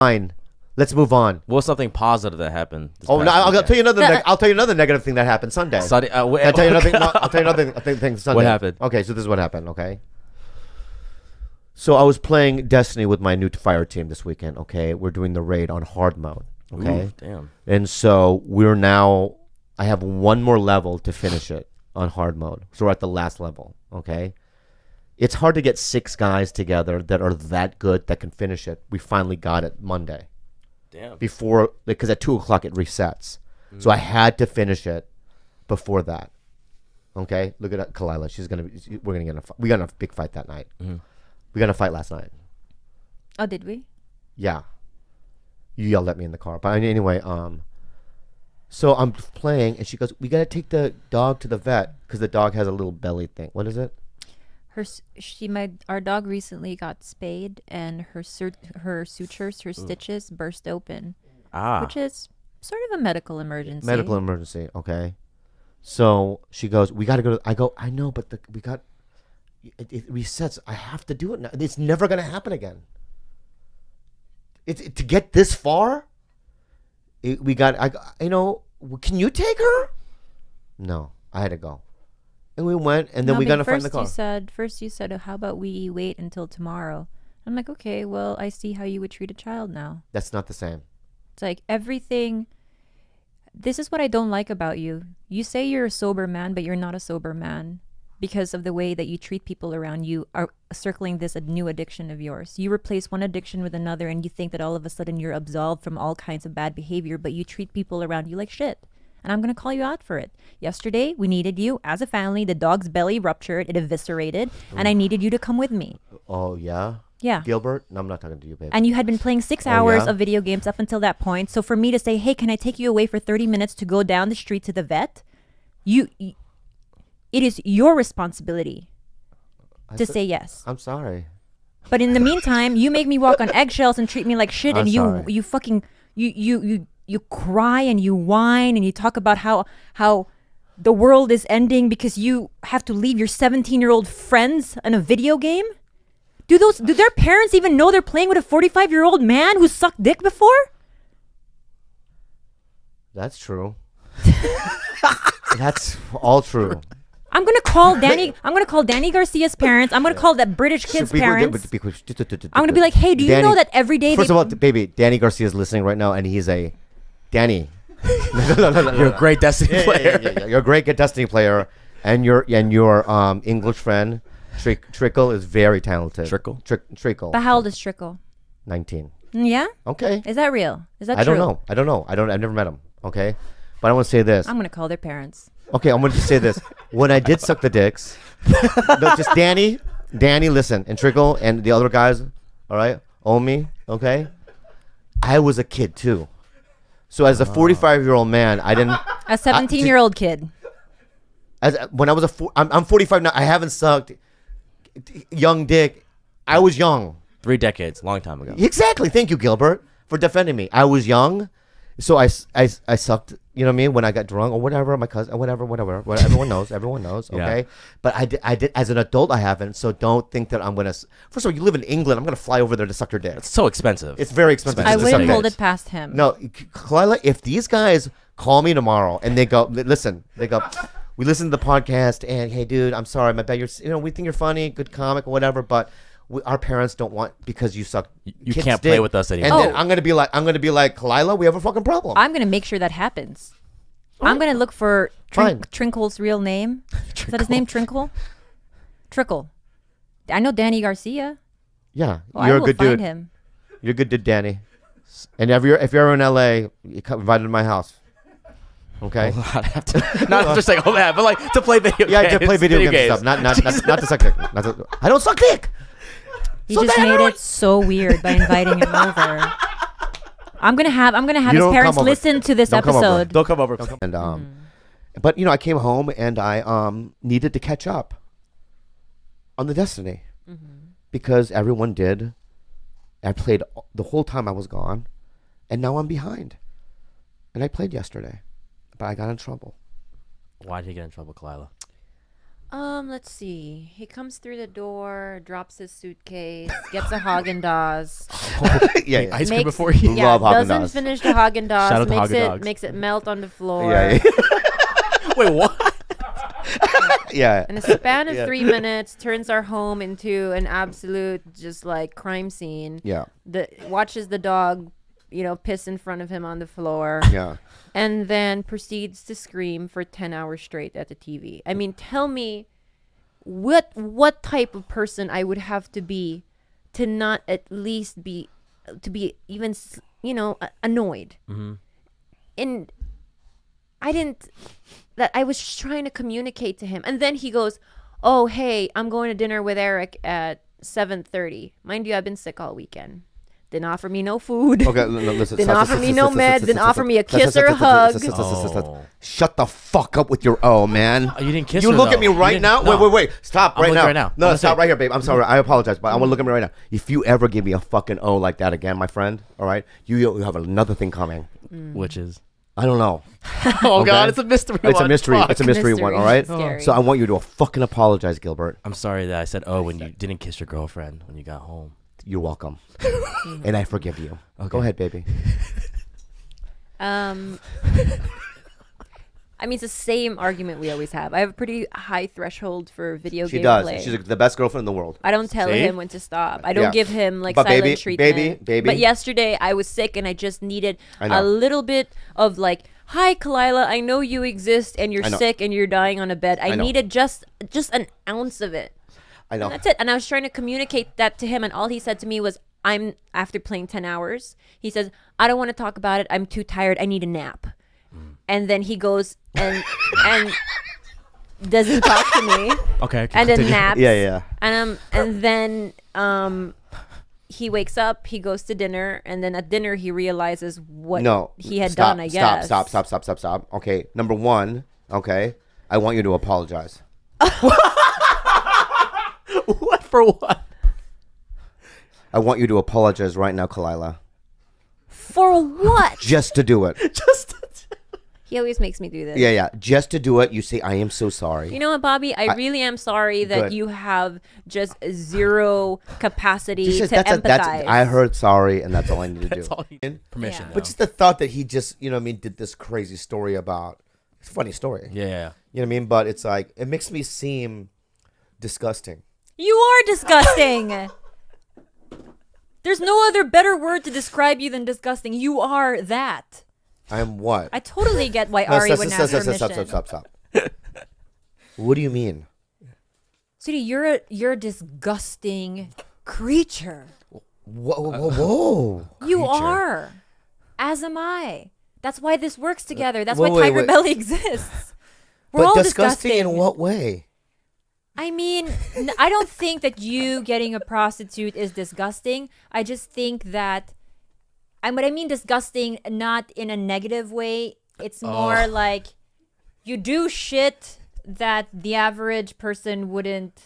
Fine. Let's move on. What's something positive that happened? Oh no! I'll tell you another. I'll tell you another negative thing that happened Sunday. I'll tell you another. I'll tell you another thing Sunday. What happened? Okay, so this is what happened. Okay. So I was playing Destiny with my new fire team this weekend. Okay, we're doing the raid on hard mode. Okay. Ooh, damn. And so we're now. I have one more level to finish it on hard mode. So we're at the last level. Okay. It's hard to get 6 guys together that are that good that can finish it. We finally got it Monday. Damn. Because at 2:00 it resets. So I had to finish it before that. Okay, look at Khalyla. We're gonna get we got a big fight that night. We got in a fight last night. Oh, did we? Yeah. You yelled at me in the car, but anyway, so I'm playing, and she goes, "We gotta take the dog to the vet because the dog has a little belly thing. What is it?" Our dog recently got spayed, and her sutures, her stitches burst open, which is sort of a medical emergency. Medical emergency, okay. So she goes, "We gotta go." I go, "I know, but it resets. I have to do it now. It's never gonna happen again. To get this far, can you take her?" No, I had to go. And we went, and then we got to find the car. First you said, how about we wait until tomorrow? I'm like, okay, well, I see how you would treat a child now. That's not the same. It's like everything. This is what I don't like about you. You say you're a sober man, but you're not a sober man because of the way that you treat people around you are circling this new addiction of yours. You replace one addiction with another, and you think that all of a sudden you're absolved from all kinds of bad behavior, but you treat people around you like shit. And I'm going to call you out for it. Yesterday, we needed you as a family. The dog's belly ruptured. It eviscerated. And I needed you to come with me. Oh, yeah? Yeah. Gilbert? No, I'm not talking to you, babe. And you had been playing 6 hours of video games up until that point. So for me to say, hey, can I take you away for 30 minutes to go down the street to the vet? It is your responsibility to say yes. I'm sorry. But in the meantime, you make me walk on eggshells and treat me like shit. I'm and sorry. you fucking... You cry and you whine and you talk about how the world is ending because you have to leave your 17-year-old friends in a video game? Do their parents even know they're playing with a 45-year-old man who sucked dick before? That's true. That's all true. I'm gonna call Danny Garcia's parents. I'm gonna call that British kid's parents. I'm gonna be like, hey, do you know that every day? First of all, baby, Danny Garcia is listening right now, and he's a Danny. No. You're a great Destiny player. Yeah. You're a great Destiny player, and your English friend Trickle is very talented. Trickle. But how old is Trickle? 19. Yeah. Okay. Is that real? Is that I true? I don't know. I've never met him. Okay, but I want to say this. I'm gonna call their parents. Okay, I'm going to just say this. When I did suck the dicks, just Danny, listen, and Trickle, and the other guys, all right, Omi, okay? I was a kid, too. So as a 45-year-old man, I didn't... A 17-year-old kid. When I was I'm 45 now. I haven't sucked young dick. I was young. 3 decades, long time ago. Exactly. Thank you, Gilbert, for defending me. I was young. So I sucked, you know what I mean, when I got drunk or whatever, my cousin, whatever, everyone knows, okay? Yeah. But I did, as an adult, I haven't, so don't think that I'm going to, first of all, you live in England, I'm going to fly over there to suck your dick. It's so expensive. It's very expensive. I wouldn't hold it past him. No, Khalyla, if these guys call me tomorrow and they go, we listen to the podcast and, hey, dude, I'm sorry, my bad, we think you're funny, good comic or whatever, but our parents don't want because you suck. You can't play with us anymore. And then I'm gonna be like, Khalyla, we have a fucking problem. I'm gonna make sure that happens. I'm gonna look for Trinkle's real name. Is that his name, Trinkle? Trickle. I know Danny Garcia. Yeah, you're a good dude. Him. You're a good dude, Danny. And if you're in LA, you come invited to my house. Okay. Not just like all that, but like to play video games. Yeah, to play video games stuff. Not to suck dick. I don't suck dick. He just made it so weird by inviting him over. I'm gonna have his parents listen to this episode. Don't come over. And but I came home and I needed to catch up on the Destiny because everyone did. I played the whole time I was gone, and now I'm behind. And I played yesterday, but I got in trouble. Why did you get in trouble, Khalyla? Let's see. He comes through the door, drops his suitcase, gets a Haagen-Dazs. Yeah, yeah. Ice cream makes- before you. Yeah, Love Haagen-Dazs. doesn't finish the Shout out Haagen-Dazs. to Haagen-Dazs. Makes it melt on the floor. Yeah, Wait, what? yeah. In a span of Yeah. 3 minutes, turns our home into an absolute just like crime scene. Yeah. Watches the dog, piss in front of him on the floor. Yeah. And then proceeds to scream for 10 hours straight at the TV. I mean, tell me what type of person I would have to be to not at least be even annoyed. Mm-hmm. And I was just trying to communicate to him, and then he goes, "Oh, hey, I'm going to dinner with Eric at 7:30. Mind you, I've been sick all weekend. Didn't offer me no food. Okay, listen. Didn't offer me no meds. Didn't offer me a kiss or a hug. Oh. Shut the fuck up with your man. Oh, you didn't kiss You her, look though. at me You right didn't- now. no. Wait. Stop I'm right looking now. right now. No, I'm gonna stop say- right here, babe. I'm sorry. I apologize, but I want to look at me right now. If you ever give me a fucking O like that again, my friend, all right, you have another thing coming. Which is? I don't know. Oh Okay. God, it's a mystery. It's a one. mystery. Fuck. It's a mystery one, all right? Scary. So I want you to fucking apologize, Gilbert. I'm sorry that I said when you didn't kiss your girlfriend when you got home. You're welcome. And I forgive you. Okay. Go ahead, baby. I mean, it's the same argument we always have. I have a pretty high threshold for video She game does. play. She's the best girlfriend in the world. I don't tell See? him when to stop. I don't Yeah. give him like But silent baby, treatment. baby. But yesterday I was sick and I just needed I know. a little bit of like, "Hi, Khalyla, I know you exist and you're I know. sick and you're dying on a bed." I know. needed just an ounce of it. I know. And that's it. And I was trying to communicate that to him, and all he said to me was, after playing 10 hours, he says, "I don't want to talk about it. I'm too tired. I need a nap." And then he goes and doesn't talk to me. Okay. And then continue. naps. Yeah. And then he wakes up, he goes to dinner, and then at dinner he realizes what he had stop, done, I guess. Stop. Okay. Number one, okay, I want you to apologize. What for what? I want you to apologize right now, Khalyla. For what? Just to do it. Just. He always makes me do this. Yeah. Just to do it. You say, I am so sorry. You know what, Bobby? I really am sorry that Good. you have just zero capacity Just- to empathize. I heard sorry, and that's all I need to do. That's all you permission. Yeah. though. But just the thought that he just, did this crazy story about. It's a funny story. Yeah. You know what I mean? But it's like, it makes me seem disgusting. You are disgusting. There's no other better word to describe you than disgusting. You are that. I'm what? I totally get why No, Ari wouldn't have permission. Stop. What do you mean? Sweetie, you're a disgusting creature. Whoa. You Creature. are. As am I. That's why this works together. That's wait, why Tiger wait. Belly exists. We're But all disgusting in what way? I mean, I don't think that you getting a prostitute is disgusting. I just think that, what I mean disgusting, not in a negative way. It's more like you do shit that the average person wouldn't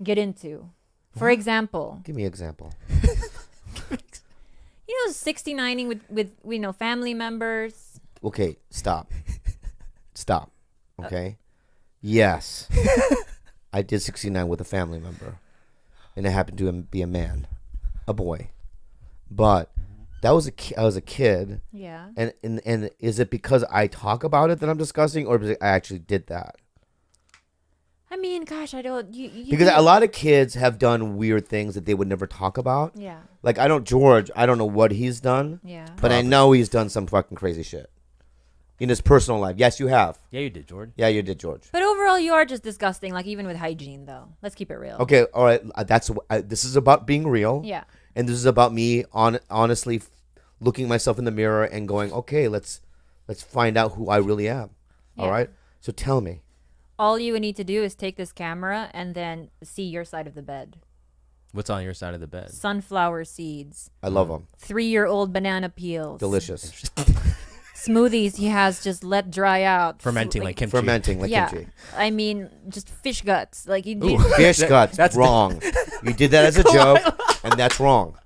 get into. For example, Give me an example. 69ing with family members. Okay, stop. Okay? Yes. I did 69 with a family member. And it happened to be a man. A boy. But that was I was a kid. Yeah. And is it because I talk about it that I'm disgusting, or because I actually did that? I mean, gosh, I don't. You Because a lot of kids have done weird things that they would never talk about. Yeah. Like, I don't know what he's done. Yeah. But I know he's done some fucking crazy shit. In his personal life. Yes, you have. Yeah, you did, Jordan. Yeah, you did, George. But overall, you are just disgusting. Like even with hygiene, though. Let's keep it real. Okay, all right. This is about being real. Yeah. And this is about me honestly looking myself in the mirror and going, okay, let's find out who I really am. All Yeah. right? So tell me. All you would need to do is take this camera and then see your side of the bed. What's on your side of the bed? Sunflower seeds, I love them. 3-year-old banana peels, Delicious. smoothies he has just let dry out, Fermenting like kimchi. Fermenting like yeah, kimchi. I mean just fish guts. Like you Ooh. did. Fish guts. that's wrong. You did that as a joke, and that's wrong.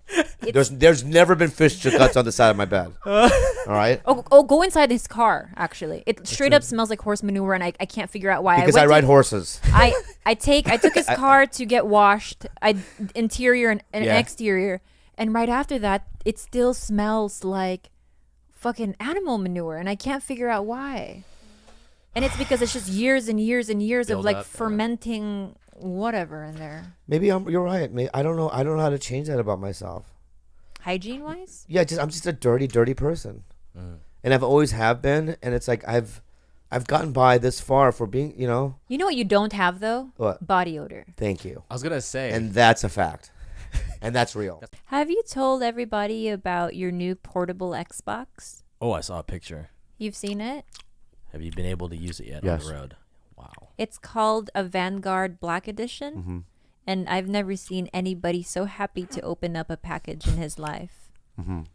There's never been fish guts on the side of my bed. All right. Oh, go inside his car. Actually, it straight up smells like horse manure, and I can't figure out why. Because I ride horses. I took his car to get washed, interior and exterior, and right after that, it still smells like fucking animal manure, and I can't figure out why. And it's because it's just years and years and years of like fermenting whatever in there. Maybe you're right. I don't know. I don't know how to change that about myself. Hygiene wise? Yeah, I'm just a dirty person, and I've always have been. And it's like I've gotten by this far for being, You know what you don't have though? What? Body odor. Thank you. I was gonna say, And that's a fact, and that's real. Have you told everybody about your new portable Xbox? oh, I saw a picture. You've seen it? Have you been able to use it yet Yes. on the road? Wow. It's called a Vanguard Black Edition. And I've never seen anybody so happy to open up a package in his life. And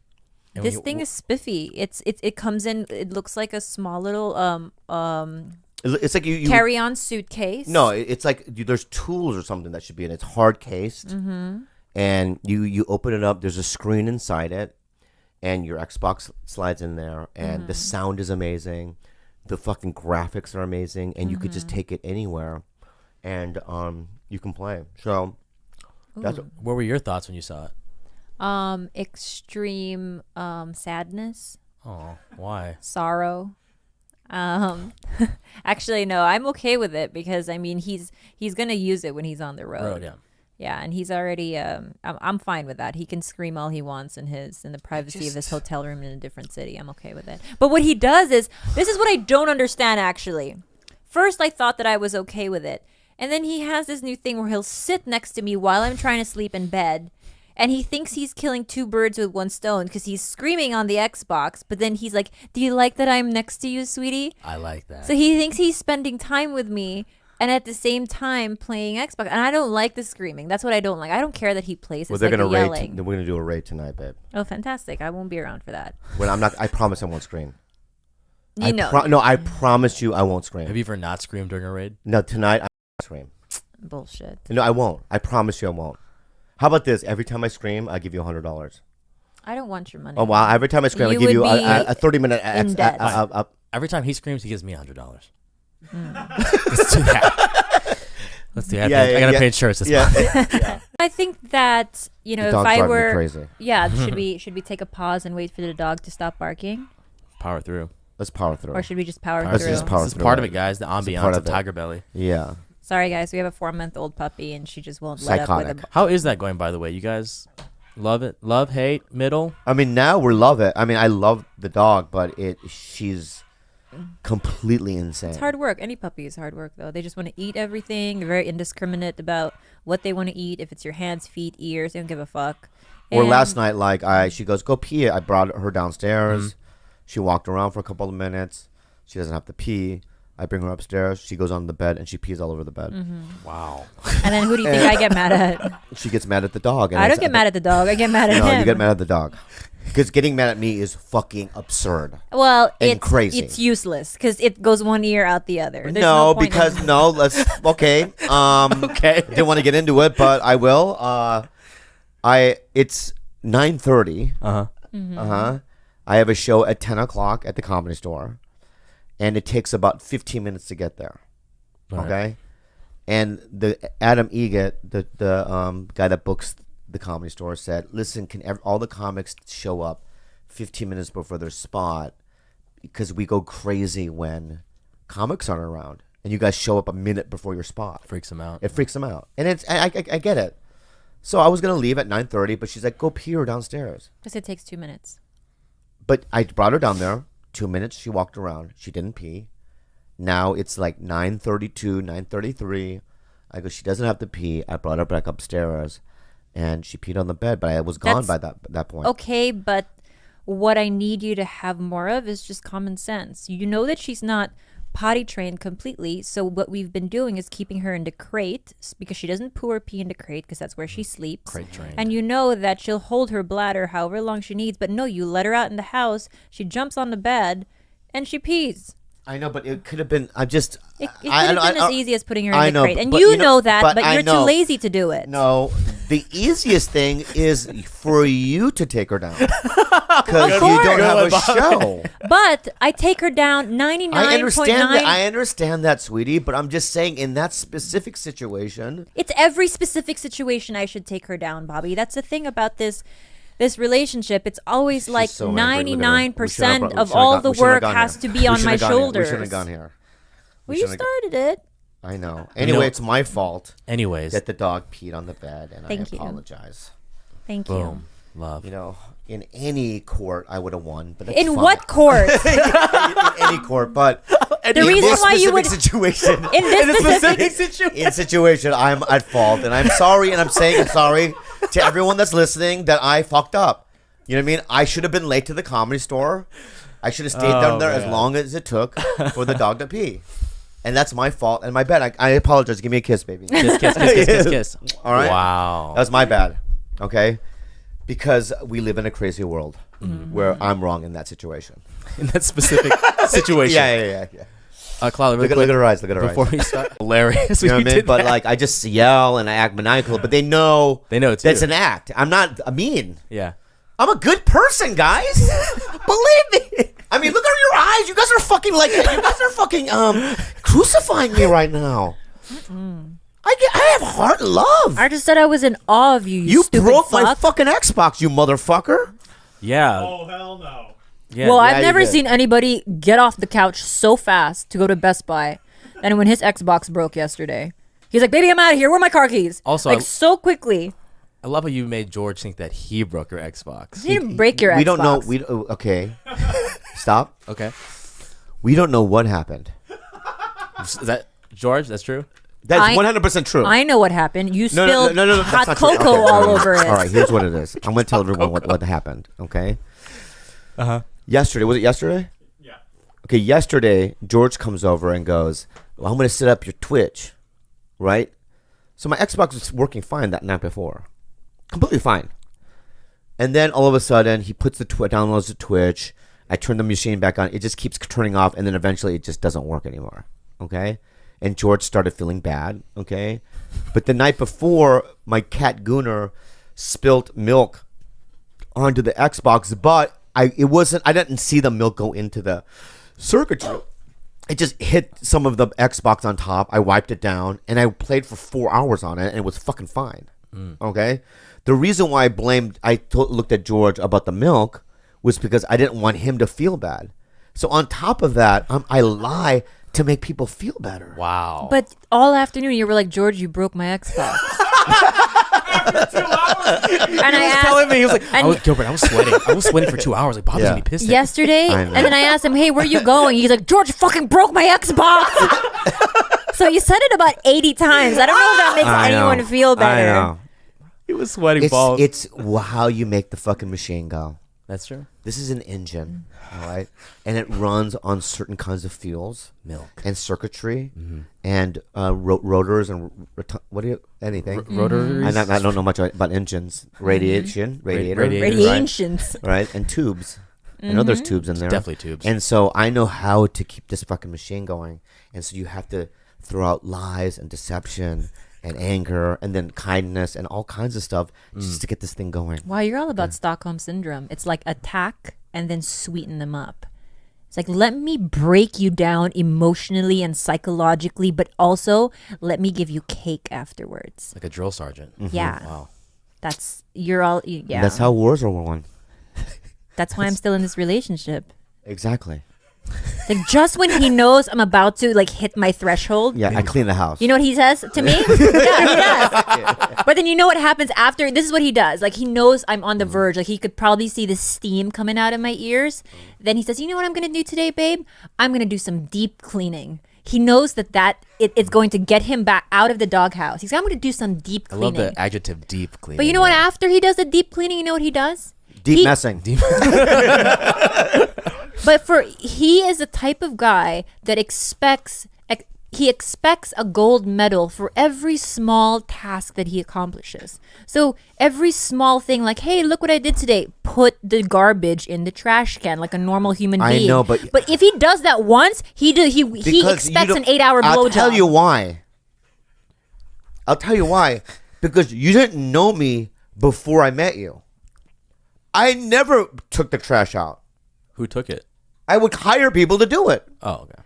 This thing is spiffy. It comes in. It looks like a small little It's like you carry-on suitcase. No, it's like there's tools or something that should be in it. It's hard cased, and you open it up. There's a screen inside it, and your Xbox slides in there, and the sound is amazing. The fucking graphics are amazing, and you could just take it anywhere, and you can play. So that's What were your thoughts when you saw it? Extreme sadness, Oh, why? sorrow. Actually, no, I'm okay with it because I mean he's gonna use it when he's on the road. Yeah. Yeah, and he's already. I'm fine with that. He can scream all he wants in the privacy of his hotel room in a different city. I'm okay with it. But what he does is this is what I don't understand. Actually, first I thought that I was okay with it, and then he has this new thing where he'll sit next to me while I'm trying to sleep in bed, and he thinks he's killing two birds with one stone because he's screaming on the Xbox. But then he's like, "Do you like that I'm next to you, sweetie?" I like that. So he thinks he's spending time with me and at the same time playing Xbox. And I don't like the screaming. That's what I don't like. I don't care that he plays. well. It's They're like gonna the raid. yelling. We're gonna do a raid tonight, babe. Oh, fantastic. I won't be around for that. When I'm not, I promise I won't scream. You know. No, I promise you, I won't scream. Have you ever not screamed during a raid? No, tonight I won't scream. Bullshit. No, I won't. I promise you, I won't. How about this? Every time I scream, I give you $100. I don't want your money. Oh wow! Every time I scream, You I give you would be a 30-minute in debt. Every time he screams, he gives me $100. Let's do that. Let's do that. I gotta pay insurance this month. Yeah. I think that, The if dog's I driving me were crazy. Yeah, should we take a pause and wait for the dog to stop barking? Power through. Let's power through. Or should we just power Let's through? just power This is through part it. of it, guys. The part ambiance of of it. tigerbelly. Yeah. Sorry guys, we have a 4-month-old puppy and she just won't let up Psychotic. with a How is that going, by the way? You guys love it? Love, hate, middle? I mean, now we love it. I mean, I love the dog, but she's completely insane. It's hard work. Any puppy is hard work, though. They just want to eat everything. They're very indiscriminate about what they want to eat. If it's your hands, feet, ears, they don't give a fuck. Or And- last night, she goes, go pee. I brought her downstairs. She walked around for a couple of minutes. She doesn't have to pee. I bring her upstairs. She goes on the bed and she pees all over the bed. Wow. And then who do you think I get mad at? She gets mad at the dog. And I don't get mad at the dog. I get mad at No, him. you get mad at the dog. Because getting mad at me is fucking absurd. Well, and it's crazy. It's useless because it goes one ear out the other. There's No, point because in- let's okay. Okay. Didn't want to get into it, but I will. It's 9:30. I have a show at 10 o'clock at the Comedy Store, and it takes about 15 minutes to get there. Right. Okay, and the Adam Egget, the guy that books the Comedy Store, said, "Listen, can all the comics show up 15 minutes before their spot because we go crazy when comics aren't around, and you guys show up a minute before your spot. Freaks him out. It freaks them out, and I get it." So I was gonna leave at 9:30, but she's like, "Go pee her downstairs." Because it takes 2 minutes. But I brought her down there. 2 minutes, she walked around. She didn't pee. Now it's like 9:32, 9:33. I go, she doesn't have to pee. I brought her back upstairs, and she peed on the bed. But I was gone by that point. Okay, but what I need you to have more of is just common sense. You know that she's not potty trained completely, so what we've been doing is keeping her in the crate because she doesn't poo or pee in the crate because that's where she sleeps. Crate trained. And you know that she'll hold her bladder however long she needs, but no, you let her out in the house, she jumps on the bed, and she pees. I know, but it could have been. I'm just. It could have been as easy as putting her I in the know, crate. And but you you know that, but I you're too know. lazy to do it. No, The easiest thing is for you to take her down because you don't have a show. But I take her down 99.9. I understand that, sweetie. But I'm just saying, in that specific situation, it's every specific situation I should take her down, Bobby. That's the thing about this relationship. It's always like so angry. 99% of all the work has to be on my shoulders. We shouldn't have gone here. Well, you started it. I know. Anyway, it's my fault. Anyways, that the dog peed on the bed, and Thank I you. apologize. Thank you. boom, love. You know, in any court, I would have won. But that's In fine. what court? in any court, but The reason why you would situation in this specific situation, I'm at fault, and I'm sorry, and I'm saying I'm sorry to everyone that's listening that I fucked up. You know what I mean? I should have been late to the Comedy Store. I should have stayed down there as long as it took for the dog to pee. And that's my fault and my bad. I apologize. Give me a kiss, baby. Kiss. All right? Wow. That was my bad. Okay? Because we live in a crazy world where I'm wrong in that situation. In that specific situation. Yeah. Khalyla, Look at her eyes. Look at her eyes. Before we start, hilarious. You know what I mean? did But that. like, I just yell and I act maniacal, but they know it's that's you. an act. I'm not mean. Yeah. I'm a good person, guys. Believe me. I mean, look at your eyes. You guys are fucking crucifying me right now. I have heart love. I just said I was in awe of you. You stupid broke fuck. my fucking Xbox, you motherfucker. Yeah. Oh, hell no. Yeah. Well, Yeah, I've you never did. seen anybody get off the couch so fast to go to Best Buy than when his Xbox broke yesterday. He's like, "Baby, I'm out of here. Where are my car keys?" Also, like so quickly. I love how you made George think that he broke your Xbox. He didn't break your Xbox. We don't know. Okay. Stop. Okay. We don't know what happened. Is that George? That's true? That's 100% true. I know what happened. You No, spilled that's hot not true. cocoa Okay, all no. over it. All right, here's what it is. I'm going to tell everyone what happened, okay? Yesterday. Was it yesterday? Yeah. Okay, yesterday, George comes over and goes, well, I'm going to set up your Twitch, right? So my Xbox was working fine that night before. Completely fine. And then all of a sudden, he puts downloads the Twitch. I turn the machine back on. It just keeps turning off, and then eventually it just doesn't work anymore, okay? And George started feeling bad, okay? But the night before, my cat Gunnar spilt milk onto the Xbox, but I didn't see the milk go into the circuitry. It just hit some of the Xbox on top. I wiped it down, and I played for 4 hours on it, and it was fucking fine, okay? The reason why I looked at George about the milk was because I didn't want him to feel bad. So on top of that, I lie to make people feel better. Wow. But all afternoon you were like, "George, you broke my Xbox." And I asked, telling me, he was like, and- Gilbert, I was sweating for 2 hours. Like, Bobby's Yeah. gonna be pissed. yesterday, I and know. then I asked him, "Hey, where you going?" He's like, "George fucking broke my Xbox." So you said it about 80 times. I don't know if that makes I know. anyone feel better. I know. He was sweating balls. It's how you make the fucking machine go. That's true. This is an engine, all right? And it runs on certain kinds of fuels. Milk. And circuitry. And rotors and anything. Rotors. I don't know much about engines. Radiator. Radiations. Right? And tubes. I know there's tubes in there. Definitely tubes. And so I know how to keep this fucking machine going. And so you have to throw out lies and deception and anger and then kindness and all kinds of stuff just to get this thing going. Wow, you're all about Stockholm Syndrome. It's like attack and then sweeten them up. It's like, let me break you down emotionally and psychologically, but also let me give you cake afterwards. Like a drill sergeant. Yeah. Wow. Yeah. That's how wars are won. That's why I'm still in this relationship. Exactly. Like just when he knows I'm about to like hit my threshold. Yeah, I clean the house. You know what he says to me? Yeah, he does. But then you know what happens after? This is what he does. Like he knows I'm on the verge. Like he could probably see the steam coming out of my ears. Then he says, "You know what I'm going to do today, babe? I'm going to do some deep cleaning." He knows that it's going to get him back out of the doghouse. He's like, "I'm going to do some deep I love cleaning." the adjective deep cleaning. But you know what? After he does the deep cleaning, you know what he does? Deep messing. But he is the type of guy that expects a gold medal for every small task that he accomplishes. So every small thing, like, "Hey, look what I did today. Put the garbage in the trash can," like a normal human being. I know, but if he does that once, he Because expects you an 8-hour blowjob. I'll tell you why. because you didn't know me before I met you. I never took the trash out. Who took it? I would hire people to do it. Oh, okay.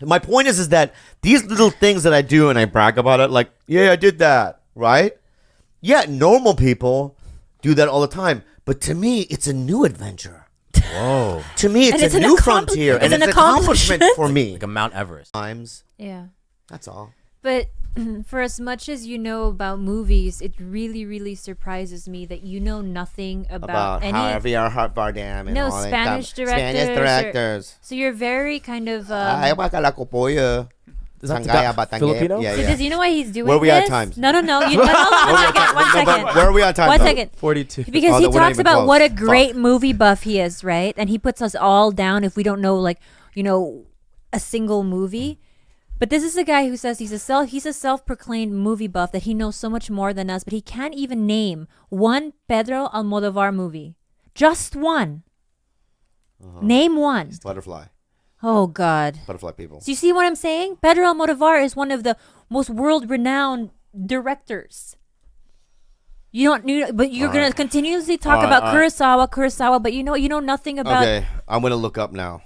My point is that these little things that I do and I brag about it, like, yeah, I did that, right? Yeah, normal people do that all the time. But to me, it's a new adventure. Whoa. To me, it's a new frontier. And it's an accomplishment for me. Like a Mount Everest. Times. Yeah. That's all. But for as much as you know about movies, it really, really surprises me that you know nothing about any Javier Bardem and no all Spanish that. directors. Spanish directors. So you're very kind of. Ay, wakala ko po yun. Is that Sangaya the Batanguep. Filipino? Yeah, So yeah. does you know why he's doing Where are we this? at times? No. You, one second. Where are we on time? One though? second. 42. Because Oh, he then we're not talks even about close. what a Fuck. great movie buff he is, right? And he puts us all down if we don't know, like, a single movie. But this is a guy who says he's a self-proclaimed movie buff, that he knows so much more than us, but he can't even name one Pedro Almodovar movie. Just one. Name one. It's Butterfly. Oh, God. Butterfly people. So you see what I'm saying? Pedro Almodovar is one of the most world-renowned directors. But you're gonna continuously talk about Kurosawa, but you know nothing about. Okay, I'm gonna look up now.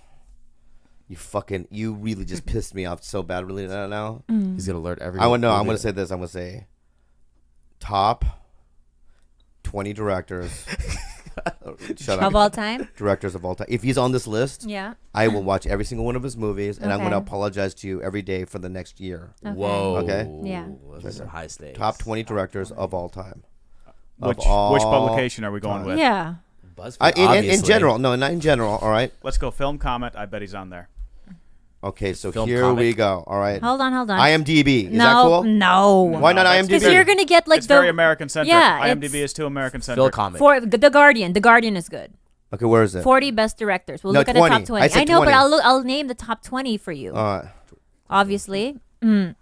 You really just pissed me off so bad. Really now. He's gonna alert everyone. I'm gonna say this. I'm gonna say top 20 directors. Shut up. Of all time. Directors of all time. If he's on this list, Yeah. I will watch every single one of his movies, and I'm Okay. gonna apologize to you every day for the next year. Okay. Whoa. Okay. Yeah. Those are high stakes. Top 20 directors of all time. Which publication are we going with? Yeah. BuzzFeed, In obviously. general, no, not in general. All right. Let's go film comment. I bet he's on there. Okay, so Film here comic. we go. All right. Hold on. IMDb. Is no, that cool? no. Why not that's IMDb? Because you're gonna get like It's very American centric. Yeah, IMDb it's- is too American Phil centric. comic. for The Guardian. The Guardian is good. Okay, where is it? 40 best directors. We'll No, look at 20. the top 20. I said know, 20. but I'll name the top 20 for you. Obviously,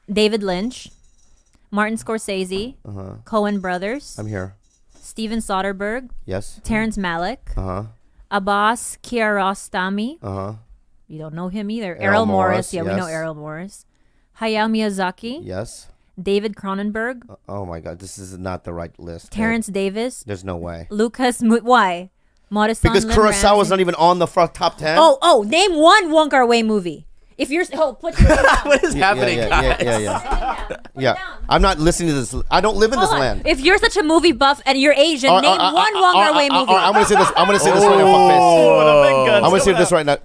David Lynch, Martin Scorsese, Coen Brothers, I'm here. Steven Soderbergh, Yes. Terrence Malick, Uh-huh. Abbas Kiarostami. Uh-huh. You don't know him either. Errol Errol Morris. Morris, Yeah, we know yes. Errol Morris. Hayao Miyazaki, Yes. David Cronenberg, Oh my God, this is not the right list. Terrence Davis, There's no way. why? Modest Because Kurosawa's not even on the top 10. Oh, name one Wong Kar-wai movie. If you're put your What is happening, guys? Yeah. I'm not listening to this. I don't live in this land. If you're such a movie buff and you're Asian, name one Wong Kar-wai movie. I'm gonna say this. I'm gonna say this right now. Oh, the big guns I'm gonna say coming this out. right now.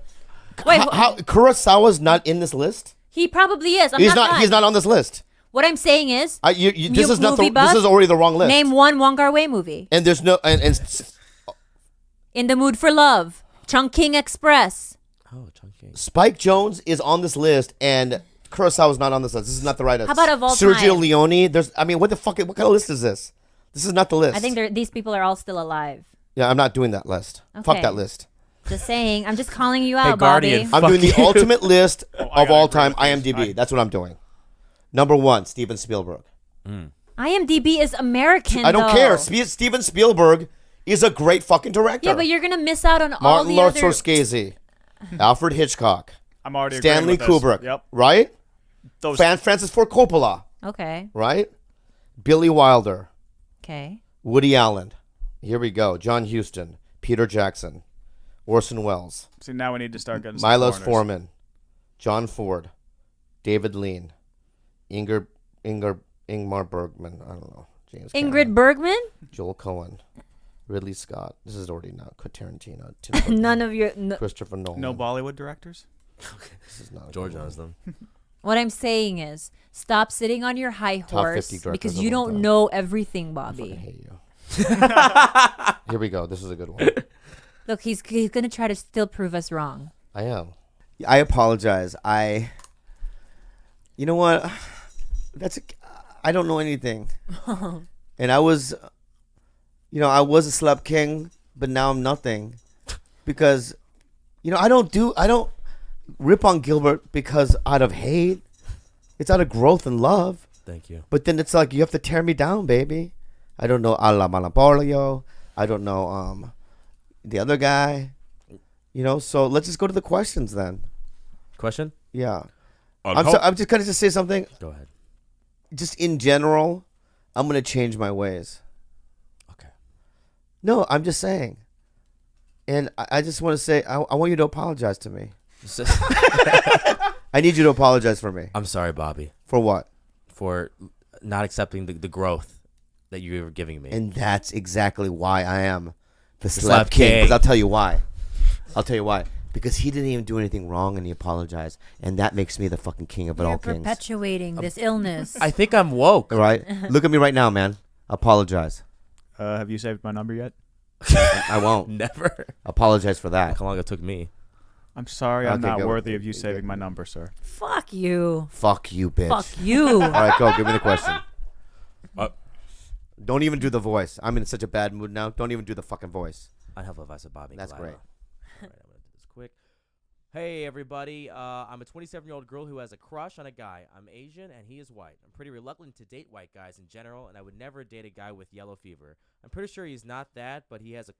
Wait, How Kurosawa's not in this list? he probably is. He's not on this list. What I'm saying is, This is not movie buff, this is already the wrong list. name one Wong Kar-wai movie. And there's no and In the Mood for Love, Chungking Express. Oh, chunky. Spike Jonze is on this list and Kurosawa's not on this list. This is not the right list. How about of all Sergio time? Leone? What kind of list is this? This is not the list. I think these people are all still alive. Yeah, I'm not doing that list. Fuck Okay. that list. Just saying. I'm just calling you out, Guardian. Bobby. I'm doing the Fuck you. ultimate list I of gotta all agree time with these. IMDb. That's what I'm doing. Number 1, Steven Spielberg. IMDb is American. I don't though. care. Steven Spielberg is a great fucking director. Yeah, but you're gonna miss out on all Martin the Lord other. Scorsese, Alfred Hitchcock, I'm already agreeing Stanley with this. Kubrick, Yep. right? Those Francis Ford Coppola, Okay. right? Billy Wilder, Okay. Woody Allen. Here we go. John Huston, Peter Jackson, Orson Welles, See, now we need to start getting some Milos foreigners. Forman, John Ford, David Lean, Ingmar Bergman. I don't know. James Ingrid Cameron, Bergman. Joel Cohen, Ridley Scott. This is already now. Tarantino, Tim Burton, None of your. No, Christopher Nolan. No Bollywood directors? This is not a George good one. knows them. what I'm saying is, stop sitting on your high 50 horse directors because of you all don't time. know everything, I fucking Bobby. hate you. Here we go. This is a good one. Look, he's gonna try to still prove us wrong. I am. I apologize. You know what? I don't know anything. And I was a celeb king, but now I'm nothing. Because, I don't rip on Gilbert because out of hate. It's out of growth and love. Thank you. But then it's like, you have to tear me down, baby. I don't know Ala Malabolio. I don't know the other guy. So let's just go to the questions then. Question? Yeah. I'm just going to just say something. Go ahead. Just in general, I'm gonna change my ways. Okay. No, I'm just saying. And I just want to say, I want you to apologize to me. I need you to apologize for me. I'm sorry, Bobby. For what? For not accepting the growth that you were giving me. And that's exactly why I am the Slap Slap King. King. Because I'll tell you why. Because he didn't even do anything wrong and he apologized. And that makes me the fucking king of all You're kings. perpetuating this illness. I think I'm woke. All right? Look at me right now, man. Apologize. Have you saved my number yet? I won't. Never. Apologize for that. Look how long it took me. I'm sorry, I'm Okay, not go. worthy of you saving my number, sir. Fuck you. Fuck you, bitch. Fuck you. All right, go. Give me the question. Uh, Don't even do the voice. I'm in such a bad mood now. Don't even do the fucking voice. I have advice of Bobby. That's Khalyla. great. All right, I'm gonna do this quick. Hey everybody, I'm a 27-year-old girl who has a crush on a guy. I'm Asian and he is white. I'm pretty reluctant to date white guys in general, and I would never date a guy with yellow fever. I'm pretty sure he's not that, but he has a